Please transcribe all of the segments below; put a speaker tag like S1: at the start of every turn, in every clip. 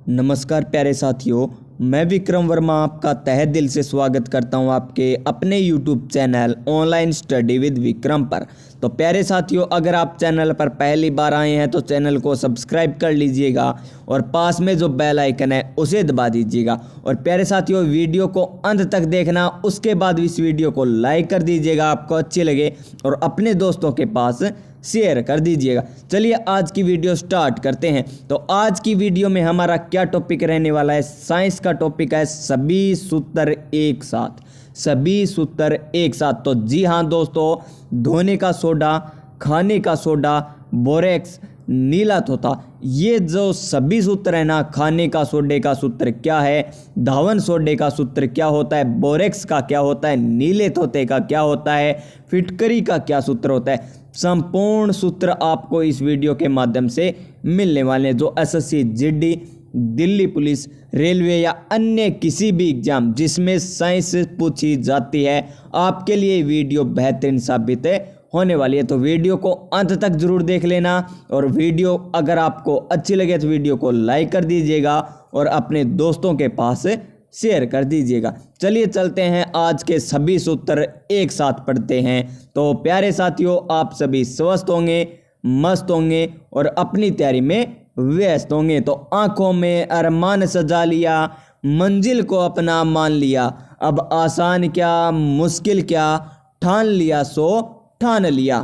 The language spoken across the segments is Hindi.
S1: नमस्कार प्यारे साथियों, मैं विक्रम वर्मा आपका तहे दिल से स्वागत करता हूं आपके अपने YouTube channel online study with Vikram पर। तो प्यारे साथियों, अगर आप चैनल पर पहली बार आए हैं तो चैनल को सब्सक्राइब कर लीजिएगा और पास में जो बेल आइकन है उसे दबा दीजिएगा। और प्यारे साथियों, वीडियो को अंत तक देखना, उसके बाद इस वीडियो को लाइक कर दीजिएगा आपको अच्छी लगे और अपने दोस्तों के पास शेयर कर दीजिएगा। चलिए आज की वीडियो स्टार्ट करते हैं। तो आज की वीडियो में हमारा क्या टॉपिक रहने वाला है? साइंस का टॉपिक है सभी सूत्र एक साथ। सभी सूत्र एक साथ। तो जी हाँ दोस्तों, धोने का सोडा, खाने का सोडा, बोरेक्स, नीला तोता, ये जो सभी सूत्र है ना, खाने का सोडे का सूत्र क्या है, धावन सोडे का सूत्र क्या होता है, बोरेक्स का क्या होता है, नीले तोते का क्या होता है, फिटकरी का क्या सूत्र होता है, संपूर्ण सूत्र आपको इस वीडियो के माध्यम से मिलने वाले हैं। जो SSC, GD, Delhi police, railway या अन्य किसी भी एग्जाम जिसमें साइंस पूछी जाती है, आपके लिए वीडियो बेहतरीन साबित होने वाली है। तो वीडियो को अंत तक जरूर देख लेना और वीडियो अगर आपको अच्छी लगे तो वीडियो को लाइक कर दीजिएगा और अपने दोस्तों के पास शेयर कर दीजिएगा। चलिए चलते हैं, आज के सभी सूत्र एक साथ पढ़ते हैं। तो प्यारे साथियों, आप सभी स्वस्थ होंगे, मस्त होंगे और अपनी तैयारी में व्यस्त होंगे। तो आंखों में अरमान सजा लिया, मंजिल को अपना मान लिया, अब आसान क्या मुश्किल क्या, ठान लिया सो ठान लिया।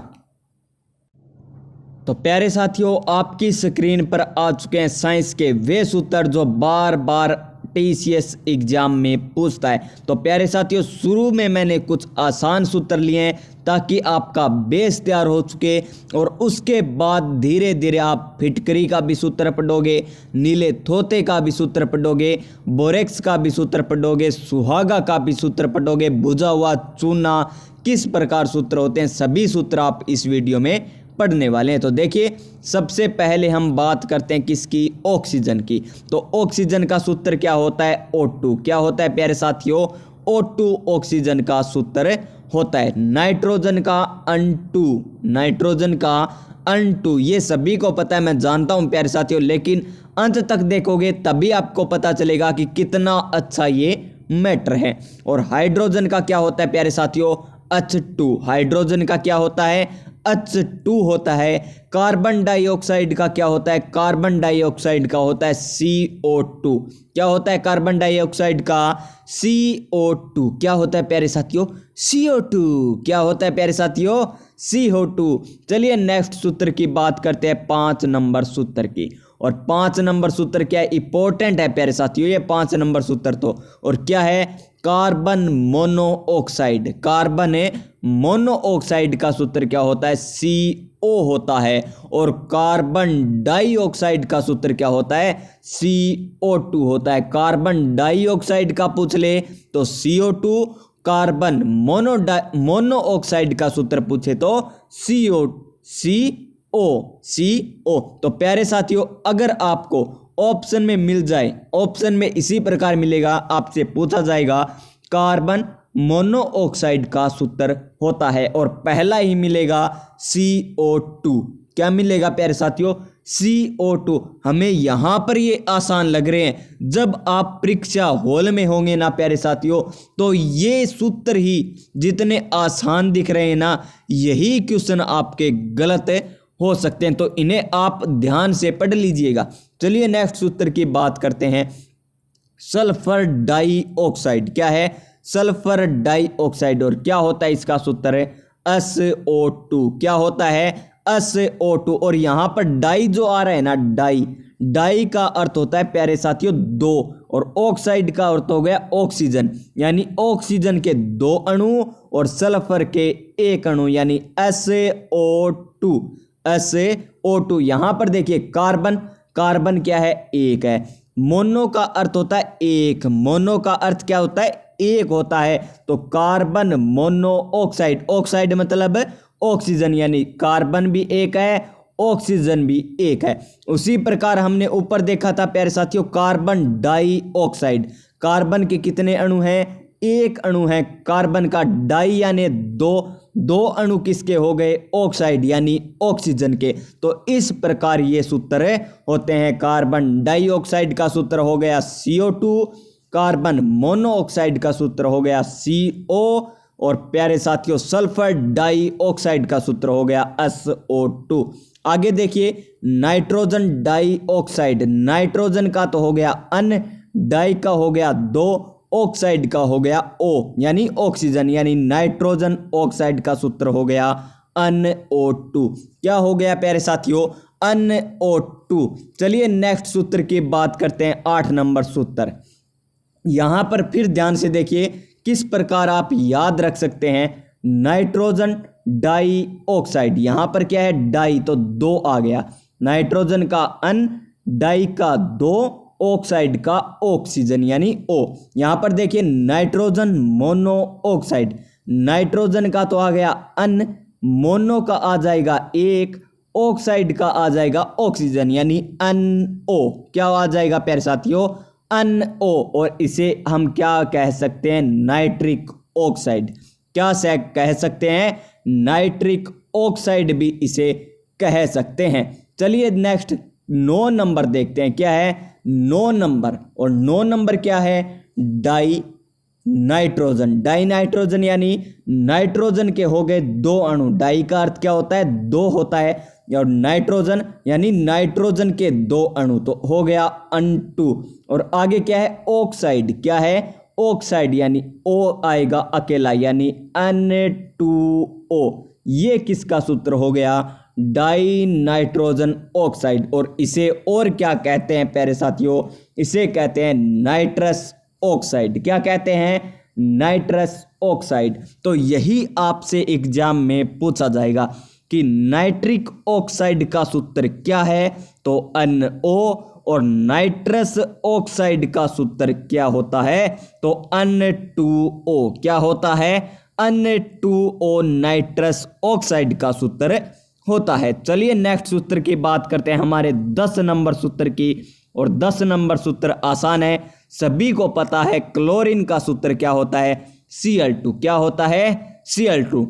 S1: तो प्यारे साथियों, आपकी स्क्रीन पर आ चुके हैं साइंस के वे सूत्र जो बार बार टीसीएस एग्जाम में पूछता है। तो प्यारे साथियों, शुरू में मैंने कुछ आसान सूत्र लिए हैं ताकि आपका बेस तैयार हो चुके और उसके बाद धीरे धीरे आप फिटकरी का भी सूत्र पढ़ोगे, नीले तोते का भी सूत्र पढ़ोगे, बोरेक्स का भी सूत्र पढ़ोगे, सुहागा का भी सूत्र पढ़ोगे, बुझा हुआ चूना किस प्रकार सूत्र होते हैं, सभी सूत्र आप इस वीडियो में पढ़ने वाले हैं। तो देखिए, सबसे पहले हम बात करते हैं किसकी? ऑक्सीजन की। तो ऑक्सीजन का सूत्र क्या होता है? O2। क्या होता है प्यारे साथियों? O2 ऑक्सीजन का सूत्र होता है। नाइट्रोजन का N2, नाइट्रोजन का N2, ये सभी को पता है, मैं जानता हूं प्यारे साथियों, लेकिन अंत तक देखोगे तभी आपको पता चलेगा कि कितना अच्छा ये मैटर है। और हाइड्रोजन का क्या होता है प्यारे साथियों? H2। हाइड्रोजन का क्या होता है? H2 होता है। कार्बन डाइऑक्साइड का क्या होता है? कार्बन डाइऑक्साइड का होता है CO2। क्या होता है कार्बन डाइऑक्साइड का? CO2। क्या होता है प्यारे साथियों? CO2। क्या होता है प्यारे साथियों? CO2। चलिए नेक्स्ट सूत्र की बात करते हैं, 5 नंबर सूत्र की। और 5 नंबर सूत्र क्या है? इंपॉर्टेंट है प्यारे साथियों ये 5 नंबर सूत्र। तो और क्या है? Carbon monoxide. कार्बन मोनोऑक्साइड का सूत्र क्या होता है? CO होता है। और कार्बन डाइऑक्साइड का सूत्र क्या होता है? CO2 होता है। कार्बन डाइऑक्साइड का पूछ ले तो CO2, कार्बन मोनोऑक्साइड का सूत्र पूछे तो CO। तो प्यारे साथियों, अगर आपको ऑप्शन में मिल जाए, ऑप्शन में इसी प्रकार मिलेगा, आपसे पूछा जाएगा कार्बन मोनोऑक्साइड का सूत्र होता है और पहला ही मिलेगा CO2। क्या मिलेगा प्यारे साथियों? CO2। हमें यहाँ पर ये आसान लग रहे हैं, जब आप परीक्षा हॉल में होंगे ना प्यारे साथियों, तो ये सूत्र ही जितने आसान दिख रहे हैं ना, यही क्वेश्चन आपके गलत हो सकते हैं। तो इन्हें आप ध्यान से पढ़ लीजिएगा। चलिए नेक्स्ट सूत्र की बात करते हैं, सल्फर डाइऑक्साइड। क्या है? Sulphur dioxide. और क्या होता है इसका सूत्र? है SO2। क्या होता है? SO2। और यहाँ पर डाई जो आ रहा है ना, डाई का अर्थ होता है प्यारे साथियों 2, और ऑक्साइड का अर्थ हो गया ऑक्सीजन, यानी ऑक्सीजन के 2 अणु और सल्फर के 1 अणु, यानी SO2। SO2। यहाँ पर देखिए कार्बन, कार्बन क्या है? 1 है। मोनो का अर्थ होता है 1, मोनो का अर्थ क्या होता है? 1 होता है। तो कार्बन मोनोऑक्साइड, ऑक्साइड मतलब ऑक्सीजन, यानी कार्बन भी 1 है, ऑक्सीजन भी 1 है। उसी प्रकार हमने ऊपर देखा था प्यारे साथियों, कार्बन डाइऑक्साइड। कार्बन के कितने अणु हैं? 1 अणु है कार्बन का। डाई यानी 2, दो अणु किसके हो गए, ऑक्साइड यानी ऑक्सीजन के। तो इस प्रकार ये सूत्र होते हैं। कार्बन डाइऑक्साइड का सूत्र हो गया CO2, कार्बन मोनोऑक्साइड का सूत्र हो गया CO, और प्यारे साथियों सल्फर डाइऑक्साइड का सूत्र हो गया SO2। आगे देखिए नाइट्रोजन डाइऑक्साइड, नाइट्रोजन का तो हो गया N, डाई का हो गया 2, ऑक्साइड का हो गया O यानी ऑक्सीजन, यानी नाइट्रोजन ऑक्साइड का सूत्र हो गया NO2। क्या हो गया प्यारे साथियों, NO2। चलिए नेक्स्ट सूत्र की बात करते हैं, 8 नंबर सूत्र। यहां पर फिर ध्यान से देखिए किस प्रकार आप याद रख सकते हैं। नाइट्रोजन डाइऑक्साइड, यहां पर क्या है, डाई तो 2 आ गया, नाइट्रोजन का N, डाई का 2, ऑक्साइड का ऑक्सीजन यानी O। यहां पर देखिए नाइट्रोजन मोनोऑक्साइड, नाइट्रोजन का तो आ गया N, मोनो का आ जाएगा 1, ऑक्साइड का आ जाएगा ऑक्सीजन यानी NO। क्या आ जाएगा प्यारे साथियों, NO। और इसे हम क्या कह सकते हैं, नाइट्रिक ऑक्साइड। क्या कह सकते हैं, नाइट्रिक ऑक्साइड भी इसे कह सकते हैं। चलिए नेक्स्ट 9 नंबर देखते हैं, क्या है 9 नंबर। और 9 नंबर क्या है, डाई नाइट्रोजन। डाई नाइट्रोजन यानी नाइट्रोजन के हो गए 2 अणु, डाई का अर्थ क्या होता है, 2 होता है, और नाइट्रोजन यानी नाइट्रोजन के 2 अणु, तो हो गया N2। और आगे क्या है, ऑक्साइड, क्या है ऑक्साइड यानी O आएगा अकेला यानी N2O। ये किसका सूत्र हो गया, डाई नाइट्रोजन ऑक्साइड। और इसे और क्या कहते हैं प्यारे साथियों, इसे कहते हैं नाइट्रस ऑक्साइड। क्या कहते हैं, नाइट्रस ऑक्साइड। तो यही आपसे एग्जाम में पूछा जाएगा कि नाइट्रिक ऑक्साइड का सूत्र क्या है, तो NO, और नाइट्रस ऑक्साइड का सूत्र क्या होता है, तो N2O। क्या होता है, N2O नाइट्रस ऑक्साइड का सूत्र होता है। चलिए नेक्स्ट सूत्र की बात करते हैं, हमारे 10 नंबर सूत्र की। और 10 नंबर सूत्र आसान है, सभी को पता है। क्लोरीन का सूत्र क्या होता है, Cl2। क्या होता है, Cl2।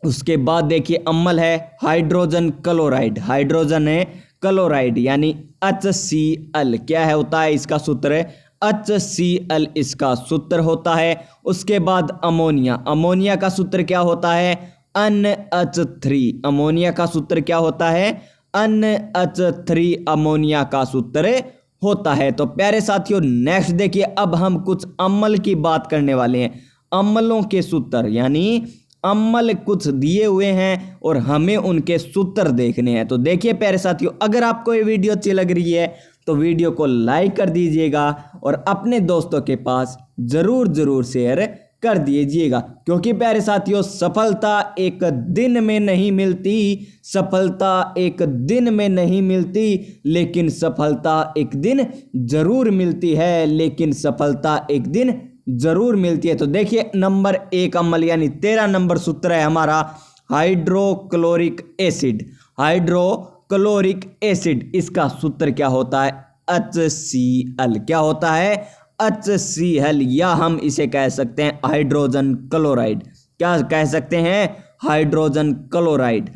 S1: उसके बाद देखिए अम्ल है हाइड्रोजन क्लोराइड, हाइड्रोजन है क्लोराइड यानी HCl। क्या है होता है इसका सूत्र, HCl इसका सूत्र होता है। उसके बाद अमोनिया, अमोनिया का सूत्र क्या होता है, NH3। अमोनिया का सूत्र क्या होता है, NH3 अमोनिया का सूत्र होता है। तो प्यारे साथियों नेक्स्ट देखिए, अब हम कुछ अम्ल की बात करने वाले हैं। अम्लों के सूत्र यानी अम्ल कुछ दिए हुए हैं और हमें उनके सूत्र देखने हैं। तो देखिए प्यारे साथियों, अगर आपको ये वीडियो अच्छी लग रही है तो वीडियो को लाइक कर दीजिएगा और अपने दोस्तों के पास जरूर शेयर कर दीजिएगा, क्योंकि प्यारे साथियों सफलता एक दिन में नहीं मिलती, सफलता एक दिन में नहीं मिलती, लेकिन सफलता एक दिन जरूर मिलती है, लेकिन सफलता एक दिन जरूर मिलती है। तो देखिए नंबर 1 अम्ल यानी 13 नंबर सूत्र है हमारा हाइड्रोक्लोरिक एसिड। हाइड्रोक्लोरिक एसिड इसका सूत्र क्या होता है, HCl। क्या होता है, HCl, या हम इसे कह सकते हैं हाइड्रोजन क्लोराइड। क्या कह सकते हैं, हाइड्रोजन क्लोराइड।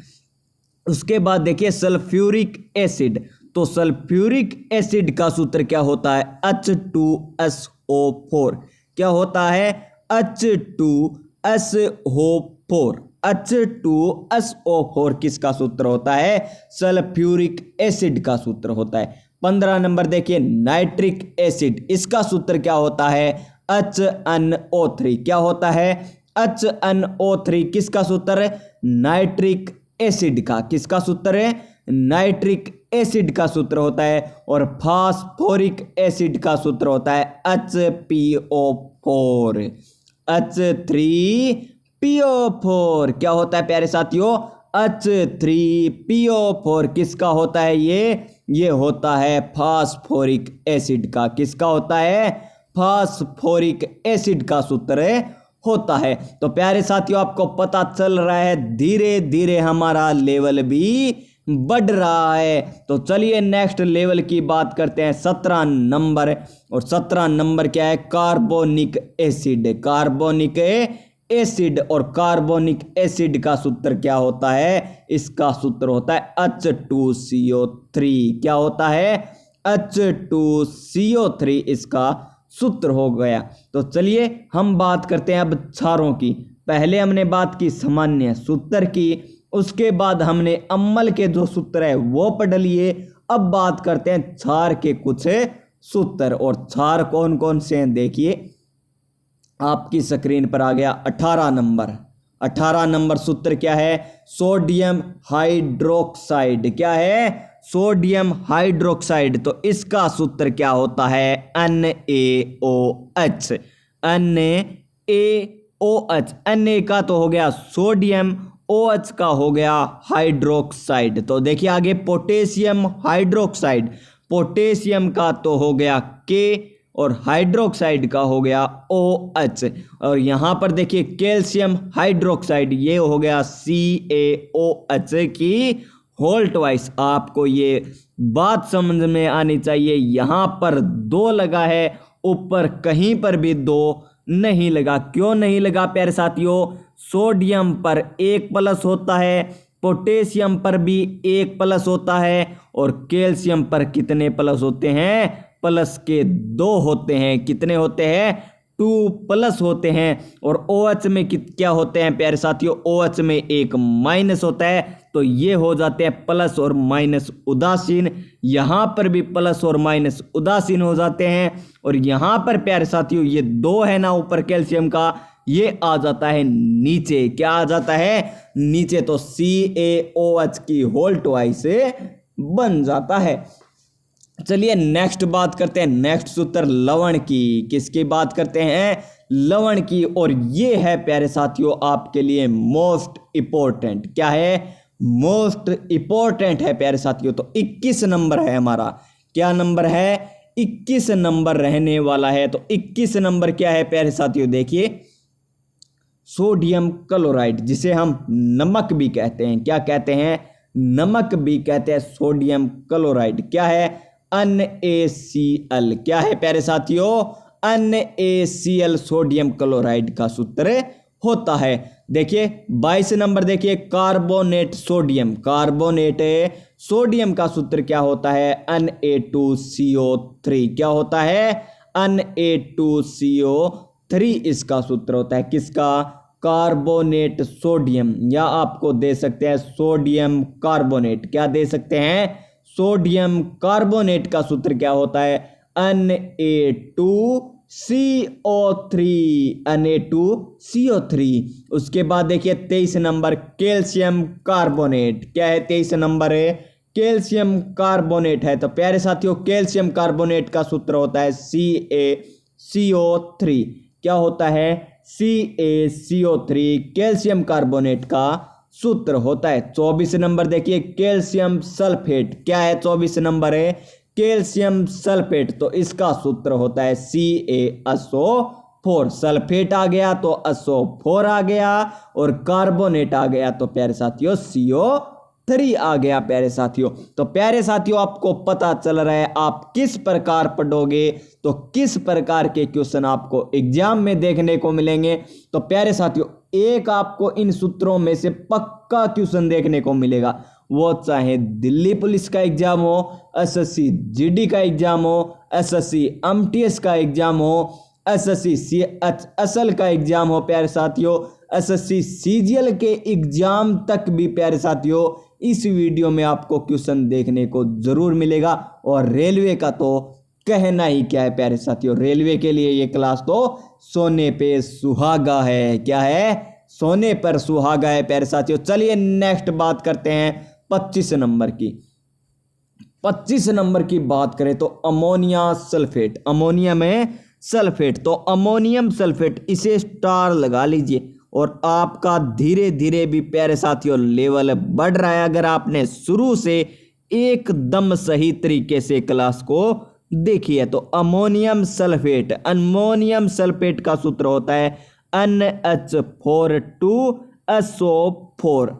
S1: उसके बाद देखिए सल्फ्यूरिक एसिड। तो सल्फ्यूरिक एसिड का सूत्र क्या होता है, H2SO4। क्या होता है, H2SO4। H2SO4 किसका सूत्र होता है, सल्फ्यूरिक एसिड का सूत्र होता है। 15 नंबर देखिए नाइट्रिक एसिड, इसका सूत्र क्या होता है, HNO3। क्या होता है, HNO3 किसका सूत्र है, नाइट्रिक एसिड का। किसका सूत्र है, नाइट्रिक एसिड का सूत्र होता है। और फास्फोरिक एसिड का सूत्र होता है HPO4। H3PO4 क्या होता है प्यारे साथियों, H3PO4 किसका होता है, ये होता है फास्फोरिक एसिड का। किसका होता है, फास्फोरिक एसिड का सूत्र होता है। तो प्यारे साथियों आपको पता चल रहा है धीरे धीरे हमारा लेवल भी बढ़ रहा है। तो चलिए नेक्स्ट लेवल की बात करते हैं, 17 नंबर। और 17 नंबर क्या है, कार्बोनिक एसिड। कार्बोनिक एसिड और कार्बोनिक एसिड का सूत्र क्या होता है? इसका सूत्र होता है H2CO3। क्या होता है? H2CO3 इसका सूत्र हो गया। तो चलिए हम बात करते हैं अब क्षारों की। पहले हमने बात की सामान्य सूत्र की, उसके बाद हमने अम्ल के जो सूत्र है वो पढ़ लिए। अब बात करते हैं क्षार के कुछ सूत्र। और क्षार कौन कौन से हैं देखिए, आपकी स्क्रीन पर आ गया 18 नंबर। 18 नंबर सूत्र क्या है? Sodium hydroxide. क्या है? Sodium hydroxide. तो इसका सूत्र क्या होता है? NaOH। NaOH। Na का तो हो गया सोडियम, OH का हो गया हाइड्रोक्साइड। तो देखिए आगे पोटेशियम हाइड्रोक्साइड। पोटेशियम का तो हो गया K और हाइड्रोक्साइड का हो गया OH। और यहाँ पर देखिए कैल्शियम हाइड्रोक्साइड, ये हो गया CaOH की होल ट्वाइस। आपको ये बात समझ में आनी चाहिए, यहाँ पर 2 लगा है, ऊपर कहीं पर भी 2 नहीं लगा। क्यों नहीं लगा प्यारे साथियों? सोडियम पर 1 प्लस होता है, पोटेशियम पर भी 1 प्लस होता है, और कैल्शियम पर कितने प्लस होते हैं? प्लस के 2 होते हैं। कितने होते हैं? 2 प्लस होते हैं। और OH में क्या होते हैं प्यारे साथियों? OH में 1 माइनस होता है। तो ये हो जाते हैं प्लस और माइनस उदासीन। यहाँ पर भी प्लस और माइनस उदासीन हो जाते हैं। और यहाँ पर प्यारे साथियों ये 2 है ना ऊपर कैल्शियम का, ये आ जाता है नीचे। क्या आ जाता है? नीचे। तो CaOH की होल ट्वाइस बन जाता है। चलिए नेक्स्ट बात करते हैं, नेक्स्ट सूत्र लवण की। किसकी बात करते हैं? लवण की। और ये है प्यारे साथियों आपके लिए मोस्ट इंपॉर्टेंट। क्या है? मोस्ट इंपॉर्टेंट है प्यारे साथियों। तो 21 नंबर है हमारा। क्या नंबर है? 21 नंबर रहने वाला है। तो 21 नंबर क्या है प्यारे साथियों? देखिए सोडियम क्लोराइड, जिसे हम नमक भी कहते हैं। क्या कहते हैं? नमक भी कहते हैं सोडियम क्लोराइड। क्या है? NaCl। क्या है प्यारे साथियों? NaCl सोडियम क्लोराइड का सूत्र होता है। देखिए 22 नंबर देखिए कार्बोनेट सोडियम। कार्बोनेट सोडियम का सूत्र क्या होता है? Na2CO3। क्या होता है? Na2CO3 इसका सूत्र होता है। किसका? कार्बोनेट सोडियम, या आपको दे सकते हैं सोडियम कार्बोनेट। क्या दे सकते हैं? सोडियम कार्बोनेट का सूत्र क्या होता है? Na2CO3। Na2CO3। उसके बाद देखिए 23 नंबर कैल्शियम कार्बोनेट। क्या है 23 नंबर? है कैल्शियम कार्बोनेट है। तो प्यारे साथियों कैल्शियम कार्बोनेट का सूत्र होता है CaCO3। क्या होता है? CaCO3 कैल्शियम कार्बोनेट का सूत्र होता है। 24 नंबर देखिए कैल्शियम सल्फेट। क्या है 24 नंबर? है कैल्शियम सल्फेट। तो इसका सूत्र होता है CaSO4। सल्फेट आ गया तो SO4 आ गया, और कार्बोनेट आ गया तो प्यारे साथियों CO3 आ गया प्यारे साथियों। तो प्यारे साथियों आपको पता चल रहा है आप किस प्रकार पढ़ोगे तो किस प्रकार के क्वेश्चन आपको एग्जाम में देखने को मिलेंगे। तो प्यारे साथियों एक आपको इन सूत्रों में से पक्का क्वेश्चन देखने को मिलेगा, वो चाहे दिल्ली पुलिस का एग्जाम हो, SSC GD का एग्जाम हो, SSC MTS का एग्जाम हो, SSC CHSL का एग्जाम हो प्यारे साथियों, SSC CGL के एग्जाम तक भी प्यारे साथियों इस वीडियो में आपको क्वेश्चन देखने को जरूर मिलेगा। और रेलवे का तो कहना ही क्या है प्यारे साथियों, रेलवे के लिए ये क्लास तो सोने पे सुहागा है। क्या है? सोने पर सुहागा है प्यारे साथियों। चलिए नेक्स्ट बात करते हैं 25 नंबर की। 25 नंबर की बात करें तो अमोनिया सल्फेट। अमोनिया में सल्फेट, तो अमोनियम सल्फेट, इसे स्टार लगा लीजिए और आपका धीरे धीरे भी प्यारे साथियों लेवल बढ़ रहा है। अगर आपने शुरू से एकदम सही तरीके से क्लास को देखी है तो अमोनियम सल्फेट, अमोनियम सल्फेट का सूत्र होता है NH4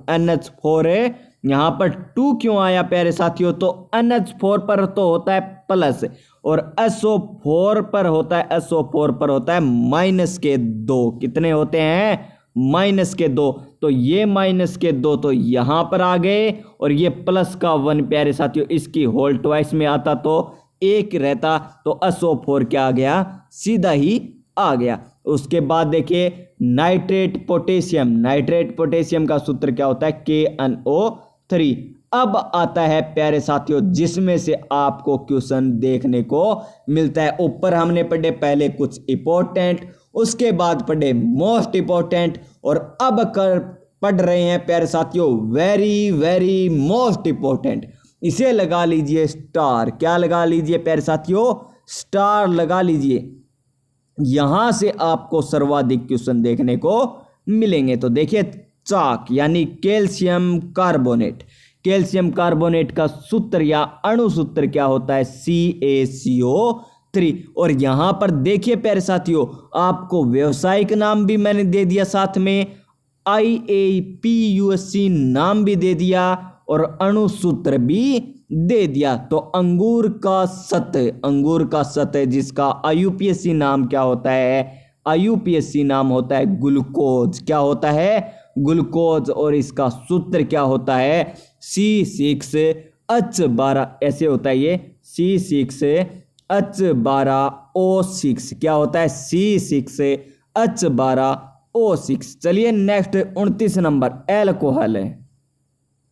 S1: NH4 है। यहाँ पर 2 क्यों आया प्यारे साथियों? तो NH4 पर तो होता है प्लस और SO4 पर होता है, SO4 पर होता है -2। कितने होते हैं? माइनस के 2, तो ये माइनस के 2 तो यहाँ पर आ गए, और ये प्लस का 1 प्यारे साथियों इसकी होल ट्वाइस में आता तो 1 रहता, तो SO4 क्या आ गया, सीधा ही आ गया। उसके बाद देखिए नाइट्रेट पोटेशियम का सूत्र क्या होता है, KNO3। अब आता है प्यारे साथियों जिसमें से आपको क्वेश्चन देखने को मिलता है। ऊपर हमने पढ़े पहले कुछ इंपॉर्टेंट, उसके बाद पढ़े मोस्ट इंपॉर्टेंट, और अब पढ़ रहे हैं प्यारे साथियों वेरी वेरी मोस्ट इंपॉर्टेंट। इसे लगा लीजिए स्टार। क्या लगा लीजिए प्यारे साथियों, स्टार लगा लीजिए। यहां से आपको सर्वाधिक क्वेश्चन देखने को मिलेंगे। तो देखिए चाक यानी कैल्शियम कार्बोनेट का सूत्र या अणु सूत्र क्या होता है, CaCO3। और यहां पर देखिए प्यारे साथियों आपको व्यवसायिक नाम भी मैंने दे दिया, साथ में IAPUSC नाम भी दे दिया, और अणु सूत्र भी दे दिया। तो अंगूर का सत जिसका IUPAC नाम क्या होता है, IUPAC नाम होता है ग्लूकोज। क्या होता है, ग्लूकोज। और इसका सूत्र क्या होता है, C6H12। ऐसे होता है ये C6H12O6। क्या होता है, C6H12O6। चलिए नेक्स्ट 29 नंबर एल्कोहल है।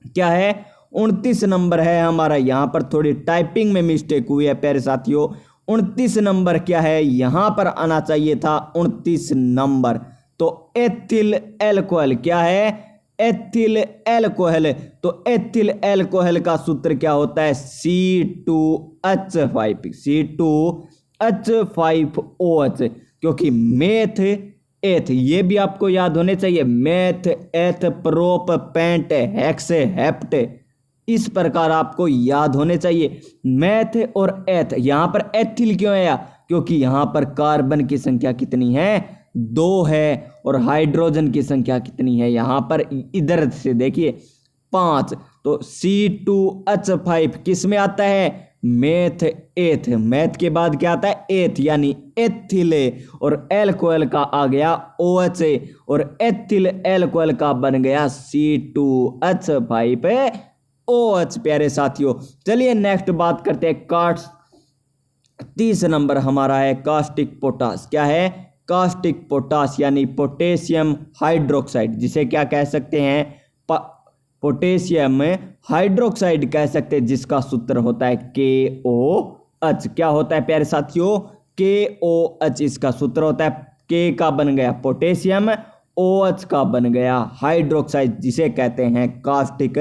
S1: क्या है, 29 नंबर है हमारा। यहां पर थोड़ी टाइपिंग में मिस्टेक हुई है प्यारे साथियों। 29 नंबर क्या है, यहां पर आना चाहिए था 29 नंबर। तो एथिल एल्कोहल क्या है, एथिल एल्कोहल। तो एथिल एल्कोहल का सूत्र क्या होता है, C2H5OH। क्योंकि मेथ एथ ये भी आपको याद होने चाहिए, मेथ एथ प्रोप पेंट हेक्स हेप्ट, इस प्रकार आपको याद होने चाहिए मैथ और एथ। यहां पर एथिल क्यों आया, क्योंकि यहां पर कार्बन की संख्या कितनी है, 2 है, और हाइड्रोजन की संख्या कितनी है यहां पर, इधर से देखिए 5। तो C2H5 किस में आता है, मेथ एथ। मैथ के बाद क्या आता है, एथ यानी एथिल, और एल्कोहल का आ गया OH, और एथिल एल्कोहल का बन गया C2H5OH प्यारे साथियों। चलिए नेक्स्ट बात करते हैं 30 नंबर हमारा है कास्टिक पोटास। क्या है, कास्टिक पोटास यानी पोटेशियम हाइड्रोक्साइड, जिसे क्या कह सकते हैं, पोटेशियम हाइड्रोक्साइड कह सकते हैं, जिसका सूत्र होता है KOH। क्या होता है प्यारे साथियों, KOH इसका सूत्र होता है। K का बन गया पोटेशियम, OH का बन गया हाइड्रोक्साइड, जिसे कहते हैं कास्टिक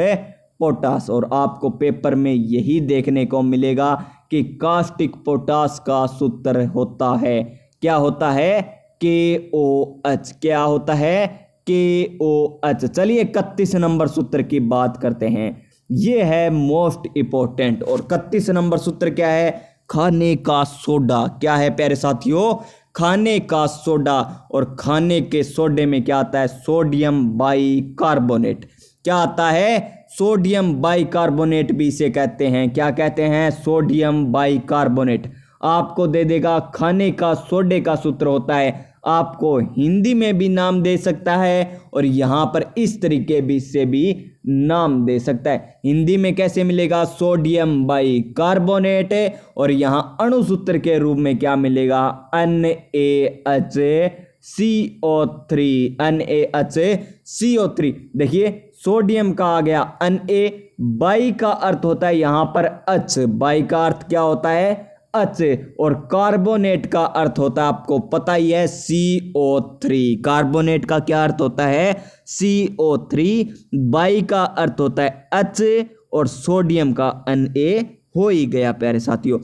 S1: पोटास। और आपको पेपर में यही देखने को मिलेगा कि कास्टिक पोटास का सूत्र होता है, क्या होता है, KOH। क्या होता है, KOH। चलिए 31 नंबर सूत्र की बात करते हैं। ये है मोस्ट इंपॉर्टेंट। और 31 नंबर सूत्र क्या है, खाने का सोडा। क्या है प्यारे साथियों, खाने का सोडा। और खाने के सोडे में क्या आता है, सोडियम बाइकार्बोनेट। क्या आता है, सोडियम बाइकार्बोनेट भी इसे कहते हैं। क्या कहते हैं, सोडियम बाइकार्बोनेट। आपको दे देगा खाने का सोडे का सूत्र होता है, आपको हिंदी में भी नाम दे सकता है, और यहाँ पर इस तरीके भी से भी नाम दे सकता है। हिंदी में कैसे मिलेगा, सोडियम बाइकार्बोनेट, और यहाँ अणु सूत्र के रूप में क्या मिलेगा, NaHCO3। देखिए सोडियम का आ गया Na, बाई का अर्थ होता है यहाँ पर H, बाई का अर्थ क्या होता है, H, और कार्बोनेट का अर्थ होता है आपको पता ही है CO3। कार्बोनेट का क्या अर्थ होता है, CO3। बाई का अर्थ होता है H, और सोडियम का Na हो ही गया प्यारे साथियों।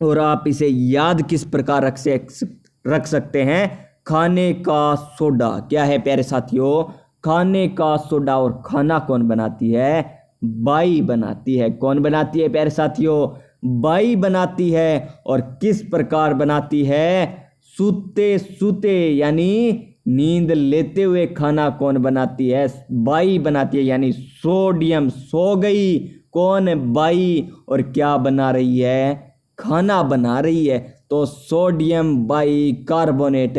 S1: और आप इसे याद किस प्रकार रख सकते हैं, खाने का सोडा। क्या है प्यारे साथियों, खाने का सोडा। और खाना कौन बनाती है, बाई बनाती है। कौन बनाती है प्यारे साथियों, बाई बनाती है। और किस प्रकार बनाती है, सूते सूते यानी नींद लेते हुए खाना कौन बनाती है, बाई बनाती है। यानी सोडियम सो गई, कौन, बाई, और क्या बना रही है, खाना बना रही है। तो सोडियम बाइकार्बोनेट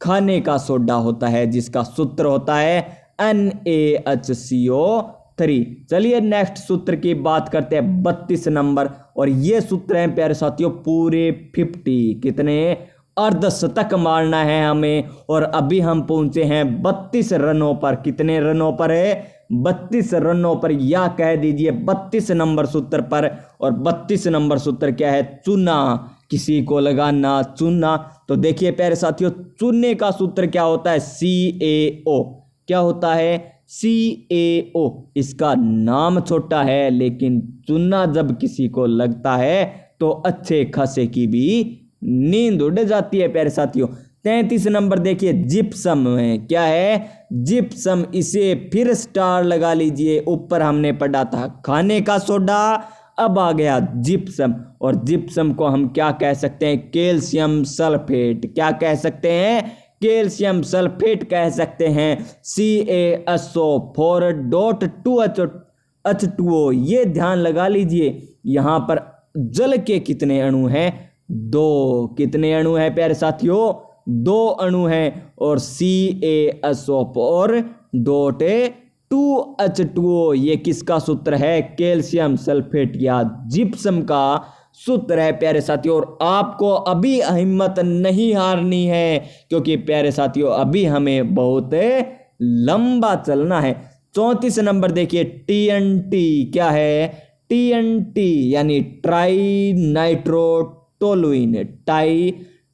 S1: खाने का सोडा होता है, जिसका सूत्र होता है NaHCO3। चलिए नेक्स्ट सूत्र की बात करते हैं 32 नंबर, और ये सूत्र है प्यारे साथियों पूरे 50। कितने अर्धशतक मारना है हमें, और अभी हम पहुंचे हैं 32 रनों पर। कितने रनों पर है? 32 रनों पर, या कह दीजिए 32 नंबर सूत्र पर। और 32 नंबर सूत्र क्या है? चूना। किसी को लगाना चूना। तो देखिए प्यारे साथियों, चूने का सूत्र क्या होता है? CaO। क्या होता है? CaO। इसका नाम छोटा है, लेकिन चूना जब किसी को लगता है तो अच्छे खासे की भी नींद उड़ जाती है प्यारे साथियों। 33 नंबर देखिए, जिप्सम है। क्या है? जिप्सम। इसे फिर स्टार लगा लीजिए। ऊपर हमने पढ़ा था खाने का सोडा, अब आ गया जिप्सम। और जिप्सम को हम क्या कह सकते हैं? Calcium sulphate. क्या कह सकते हैं? कैल्शियम सल्फेट कह सकते हैं। CaSO4.2H2O। ये ध्यान लगा लीजिए, यहाँ पर जल के कितने अणु हैं? 2। कितने अणु हैं प्यारे साथियों? 2 अणु हैं। और CaSO4.2H2O ये किसका सूत्र है? कैल्शियम सल्फेट या जिप्सम का सूत्र है प्यारे साथियों। और आपको अभी हिम्मत नहीं हारनी है, क्योंकि प्यारे साथियों अभी हमें बहुत लंबा चलना है। 34 नंबर देखिए, TNT। क्या है? TNT यानी ट्राई नाइट्रोटोलुइन।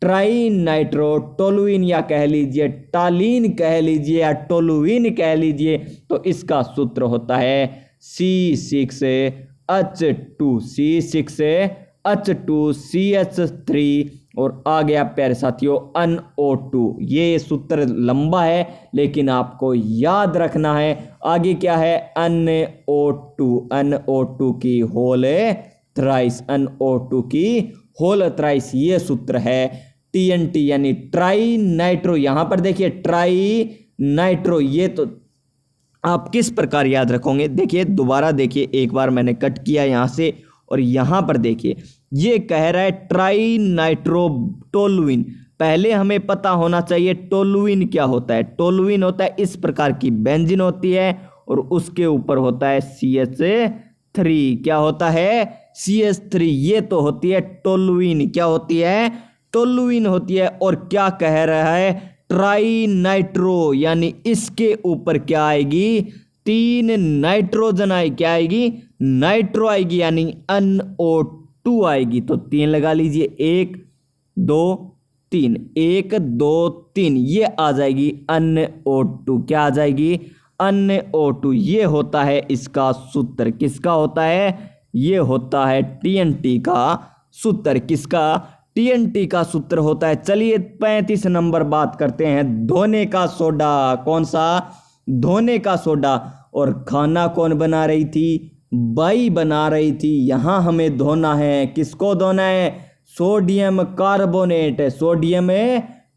S1: ट्राई नाइट्रोटोलुइन, या कह लीजिए टालीन कह लीजिए, या टोलुइन कह लीजिए। तो इसका सूत्र होता है C6H2CH3। और आ गया प्यारे साथियों NO2। ये सूत्र लंबा है, लेकिन आपको याद रखना है। आगे क्या है? NO2 की होल थ्राइस। NO2 की होल थ्राइस ये सूत्र है। TNT यानी ट्राई नाइट्रो। यहां पर देखिए ट्राई नाइट्रो, ये तो आप किस प्रकार याद रखोगे? देखिए दोबारा देखिए, एक बार मैंने कट किया यहां से, और यहां पर देखिए ये कह रहा है ट्राई नाइट्रोटोलुइन। पहले हमें पता होना चाहिए टोलुइन क्या होता है। टोलुइन होता है इस प्रकार की बेंजीन होती है, और उसके ऊपर होता है CH3। क्या होता है? CH3। ये तो होती है टोलुइन। क्या होती है? टोलुइन होती है। और क्या कह रहा है? ट्राई नाइट्रो, यानी इसके ऊपर क्या आएगी? 3 नाइट्रोजन आएगी। क्या आएगी? नाइट्रो आएगी, यानी NO2 आएगी। तो 3 लगा लीजिए, 1 2 3, 1 2 3, ये आ जाएगी NO2। क्या आ जाएगी? NO2। ये होता है इसका सूत्र। किसका होता है? ये होता है TNT का सूत्र। किसका? TNT का सूत्र होता है। चलिए 35 नंबर बात करते हैं, धोने का सोडा। कौन सा? धोने का सोडा। और खाना कौन बना रही थी? बाई बना रही थी। यहाँ हमें धोना है। किसको धोना है? Sodium carbonate. Sodium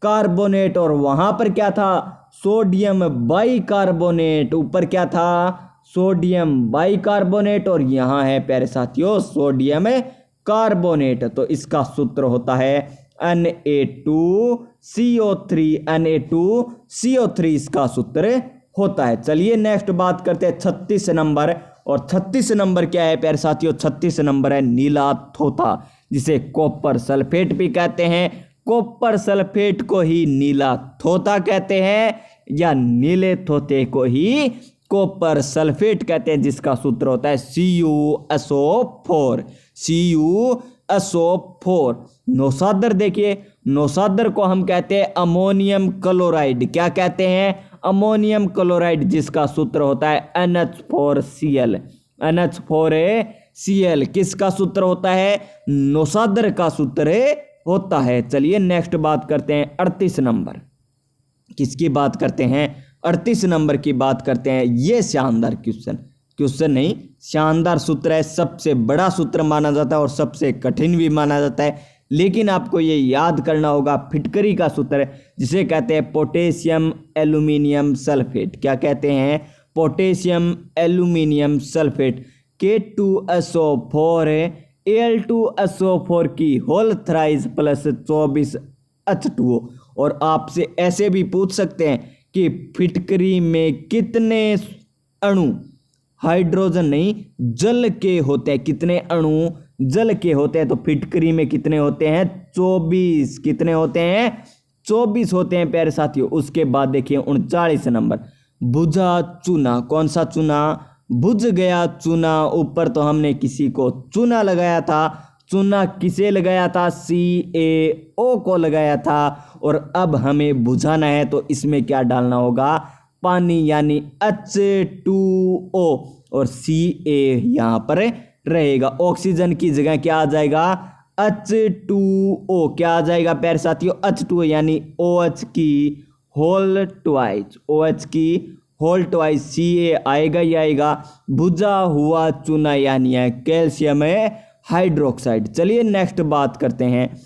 S1: carbonate. और वहां पर क्या था? Sodium bicarbonate. ऊपर क्या था? Sodium bicarbonate. और यहाँ है प्यारे साथियों सोडियम कार्बोनेट। तो इसका सूत्र होता है Na2CO3। Na2CO3 इसका सूत्र होता है। चलिए नेक्स्ट बात करते हैं 36 नंबर। और 36 नंबर क्या है प्यारे साथियों? 36 नंबर है नीला थोथा, जिसे कॉपर सल्फेट भी कहते हैं। कॉपर सल्फेट को ही नीला थोथा कहते हैं, या नीले थोथे को ही कॉपर सल्फेट कहते हैं, जिसका सूत्र होता है CuSO4। CuSO4। नौसादर देखिए, नौसादर को हम कहते हैं अमोनियम क्लोराइड। क्या कहते हैं? अमोनियम क्लोराइड, जिसका सूत्र होता है NH4Cl। NH4Cl किसका सूत्र होता है? नौसादर का सूत्र होता है। चलिए नेक्स्ट बात करते हैं 38 नंबर। किसकी बात करते हैं? 38 नंबर की बात करते हैं। ये शानदार क्वेश्चन नहीं, शानदार सूत्र है। सबसे बड़ा सूत्र माना जाता है और सबसे कठिन भी माना जाता है, लेकिन आपको ये याद करना होगा। फिटकरी का सूत्र, जिसे कहते हैं पोटेशियम एल्यूमिनियम सल्फेट। क्या कहते हैं? Potassium aluminium sulphate. K2SO4 Al2SO4 की होल थ्राइस प्लस 24H2O। और आपसे ऐसे भी पूछ सकते हैं कि फिटकरी में कितने अणु हाइड्रोजन नहीं जल के होते हैं, कितने अणु जल के होते हैं। तो फिटकरी में कितने होते हैं? 24। कितने होते हैं? 24 होते हैं प्यारे साथियों। उसके बाद देखिए 39 नंबर, बुझा चूना। कौन सा चूना? बुझ गया चूना। ऊपर तो हमने किसी को चूना लगाया था, चूना किसे लगाया था? CaO को लगाया था। और अब हमें बुझाना है तो इसमें क्या डालना होगा? पानी, यानी H2O और Ca यहाँ पर रहेगा। ऑक्सीजन की जगह क्या आ जाएगा? H2O। क्या आ जाएगा प्यारे साथियों? H2O, यानी OH की होल ट्वाइस, OH की होल ट्वाइस Ca आएगा ही आएगा। बुझा हुआ चूना यानी है कैल्शियम हाइड्रोक्साइड। चलिए नेक्स्ट बात करते हैं।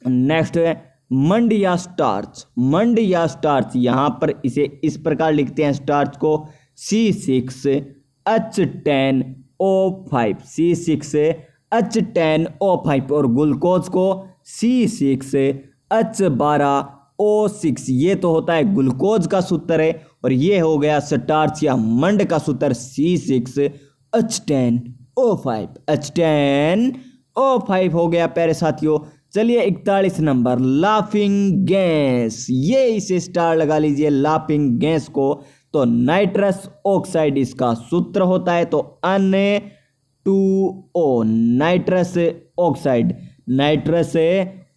S1: नेक्स्ट है मंड या स्टार्च। मंड या स्टार्च, यहां पर इसे इस प्रकार लिखते हैं स्टार्च को C6H10O5, C6H10O5। और ग्लूकोज को C6H12O6। ये तो होता है ग्लूकोज का सूत्र है। और ये हो गया स्टार्च या मंड का सूत्र C6H10O5। H10O5 हो गया प्यारे साथियों। चलिए 41 नंबर, लाफिंग गैस। ये इसे स्टार लगा लीजिए लाफिंग गैस को। तो नाइट्रस ऑक्साइड इसका सूत्र होता है, तो N2O, nitrous oxide. Nitrous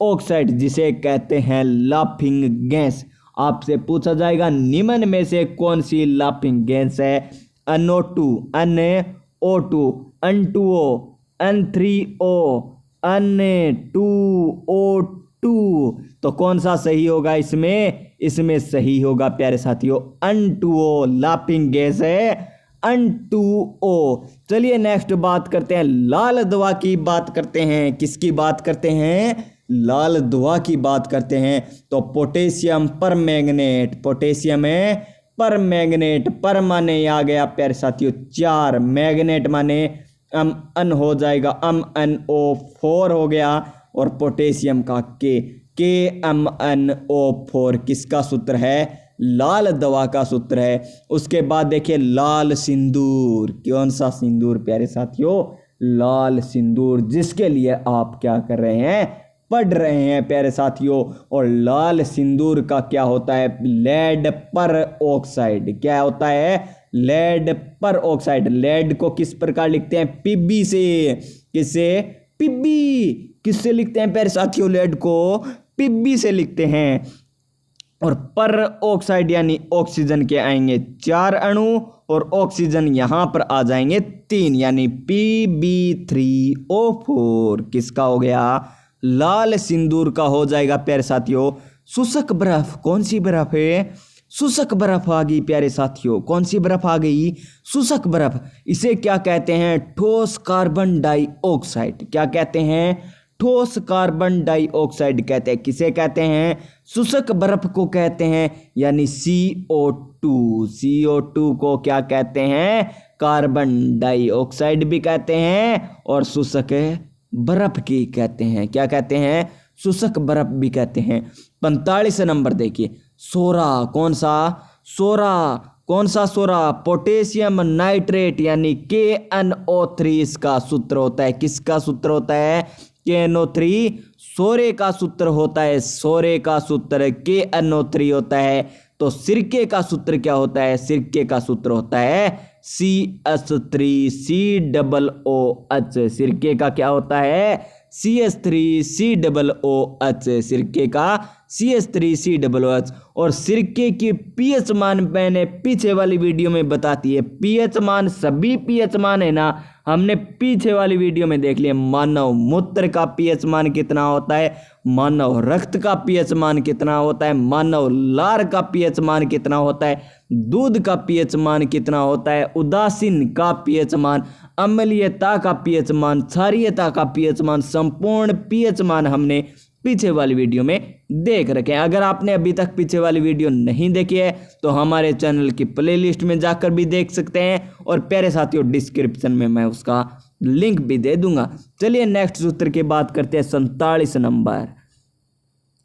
S1: oxide जिसे कहते हैं लाफिंग गैस। आपसे पूछा जाएगा निम्न में से कौन सी लाफिंग गैस है? NO2, NO2, N2O, N3O, N2O2। तो कौन सा सही होगा इसमें? इसमें सही होगा प्यारे साथियों N2O, लाफिंग गैस है N2O। चलिए नेक्स्ट बात करते हैं, लाल दवा की बात करते हैं। किसकी बात करते हैं? लाल दवा की बात करते हैं। तो पोटेशियम परमैंगनेट, पोटेशियम है परमैंगनेट। पर माने आ गया प्यारे साथियों 4, मैग्नेट माने अन हो जाएगा, MnO4 हो गया। और पोटेशियम का KMnO4 किसका सूत्र है? लाल दवा का सूत्र है। उसके बाद देखिए लाल सिंदूर। कौन सा सिंदूर प्यारे साथियों? लाल सिंदूर, जिसके लिए आप क्या कर रहे हैं? पढ़ रहे हैं प्यारे साथियों। और लाल सिंदूर का क्या होता है? लेड पर ऑक्साइड। क्या होता है? लेड पर ऑक्साइड। लेड को किस प्रकार लिखते हैं? Pb से। किससे? Pb। किससे लिखते हैं प्यारे साथियों? लेड को Pb से लिखते हैं। और पर ऑक्साइड यानी ऑक्सीजन के आएंगे 4 अणु और ऑक्सीजन यहां पर आ जाएंगे 3, यानी Pb3O4। किसका हो गया? लाल सिंदूर का हो जाएगा प्यारे साथियों। शुष्क बर्फ। कौन सी बर्फ है? शुष्क बर्फ आ गई प्यारे साथियों। कौन सी बर्फ आ गई? शुष्क बर्फ। इसे क्या कहते हैं? ठोस कार्बन डाइऑक्साइड। क्या कहते हैं? ठोस कार्बन डाइऑक्साइड कहते हैं। किसे कहते हैं? शुष्क बर्फ को कहते हैं, यानी CO2। CO2 को क्या कहते हैं? कार्बन डाइऑक्साइड भी कहते हैं और शुष्क बर्फ की कहते हैं। क्या कहते हैं? शुष्क बर्फ भी कहते हैं। 45 नंबर देखिए, सोरा। कौन सा? सोरा। कौन सा सोरा? पोटेशियम नाइट्रेट यानी KNO3 इसका सूत्र होता है। किसका सूत्र होता है? KNO3 सोरे का सूत्र होता है। सोरे का सूत्र KNO3 होता है। तो सिरके का सूत्र क्या होता है? सिरके का सूत्र होता है CH3COOH। सिरके का क्या होता है? CH3COOH। सिरके का CH3COOH। और सिरके की पीएच मान मैंने पीछे वाली वीडियो में बताती है। पीएच मान, सभी पीएच मान है ना, हमने पीछे वाली वीडियो में देख लिया। मानव मूत्र का पीएच मान कितना होता है, मानव रक्त का पीएच मान कितना होता है, मानव लार का पीएच मान कितना होता है, दूध का पीएच मान कितना होता है, उदासीन का पीएच मान, अम्लीयता का पीएच मान, क्षारीयता का पीएच मान, संपूर्ण पीएच मान हमने पीछे वाली वीडियो में देख रखे हैं। अगर आपने अभी तक पीछे वाली वीडियो नहीं देखी है तो हमारे चैनल की प्लेलिस्ट में जाकर भी देख सकते हैं और प्यारे साथियों डिस्क्रिप्शन में मैं उसका लिंक भी दे दूंगा। चलिए नेक्स्ट सूत्र की बात करते हैं। 47 नंबर,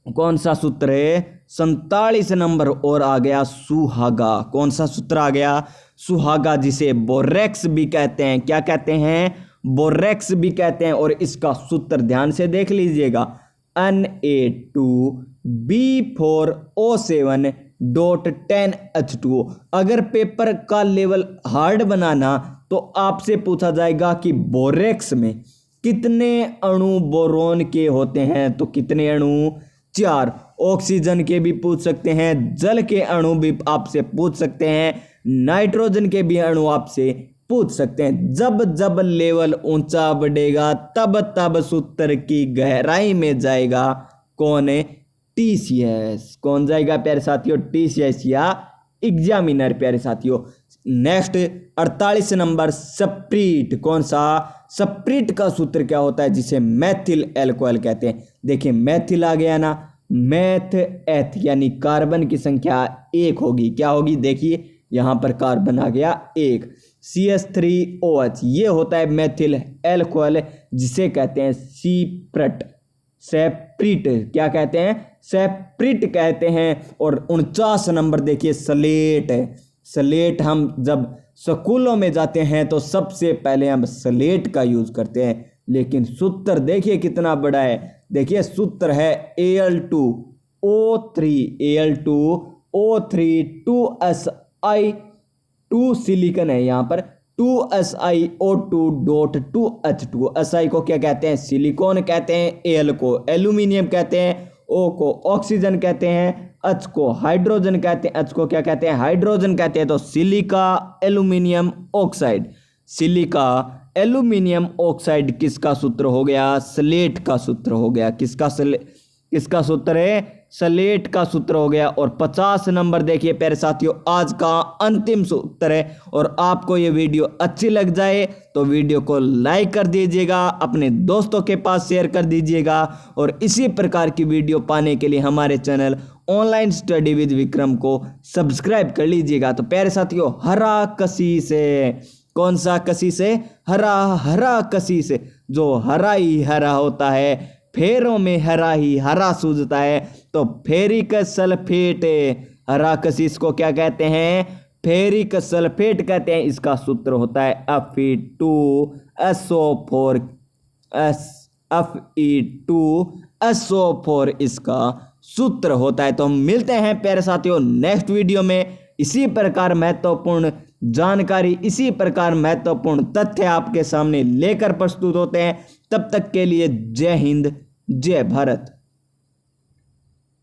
S1: कौन सा सूत्र है? 47 नंबर और आ गया सुहागा। कौन सा सूत्र आ गया? सुहागा, जिसे बोरेक्स भी कहते हैं। क्या कहते हैं? बोरेक्स भी कहते हैं। और इसका सूत्र ध्यान से देख लीजिएगा, Na2B4O7.10H2O। अगर पेपर का लेवल हार्ड बनाना तो आपसे पूछा जाएगा कि बोरेक्स में कितने अणु बोरोन के होते हैं, तो कितने अणु? 4। ऑक्सीजन के भी पूछ सकते हैं, जल के अणु भी आपसे पूछ सकते हैं, नाइट्रोजन के भी अणु आपसे पूछ सकते हैं। जब जब लेवल ऊंचा बढ़ेगा तब तब सूत्र की गहराई में जाएगा कौन है? टीसीएस। कौन जाएगा प्यारे साथियों? टीसीएस या एग्जामिनर प्यारे साथियों। Next 48 number spirit. कौन सा? स्प्रीट का सूत्र क्या होता है? जिसे मैथिल एल्कोहल कहते हैं। देखिए मैथिल आ गया ना, मैथ एथ यानी कार्बन की संख्या 1 होगी। क्या होगी? देखिए यहाँ पर कार्बन आ गया 1। CH3OH ये होता है मैथिल एल्कोहल, जिसे कहते हैं सीप्रट। सेप्रिट क्या कहते हैं? सेप्रिट कहते हैं। और 49 नंबर देखिए स्लेट है। स्लेट हम जब स्कूलों में जाते हैं तो सबसे पहले हम स्लेट का यूज करते हैं, लेकिन सूत्र देखिए कितना बड़ा है। देखिए सूत्र है Al2O3 2Si2 सिलिकॉन है यहाँ पर 2SiO2.2H2। SI को क्या कहते हैं? सिलिकॉन कहते हैं, Al को एल्यूमिनियम कहते हैं, O को ऑक्सीजन कहते हैं, H को हाइड्रोजन कहते हैं। H को क्या कहते हैं? हाइड्रोजन कहते हैं। तो silica aluminium oxide. Silica aluminium oxide किसका सूत्र हो गया? स्लेट का सूत्र हो गया। किसका सूत्र है? स्लेट का सूत्र हो गया। और 50 नंबर देखिए प्यारे साथियों, आज का अंतिम सूत्र है। और आपको ये वीडियो अच्छी लग जाए तो वीडियो को लाइक कर दीजिएगा, अपने दोस्तों के पास शेयर कर दीजिएगा। और इसी प्रकार की वीडियो पाने के लिए हमारे channel online study with Vikram को सब्सक्राइब कर लीजिएगा। तो प्यारे साथियों, हरा कशीस है। कौन सा कशीस है? हरा कशीस, जो हरा ही हरा होता है, फेरों में हरा ही हरा सूझता है। तो फेरिक सल्फेट, हरा कशीस को क्या कहते हैं? फेरिक सल्फेट कहते हैं। इसका सूत्र होता है Fe2SO4 इसका सूत्र होता है। तो हम मिलते हैं प्यारे साथियों नेक्स्ट वीडियो में। इसी प्रकार महत्वपूर्ण जानकारी, इसी प्रकार महत्वपूर्ण तथ्य आपके सामने लेकर प्रस्तुत होते हैं। तब तक के लिए जय हिंद, जय भारत।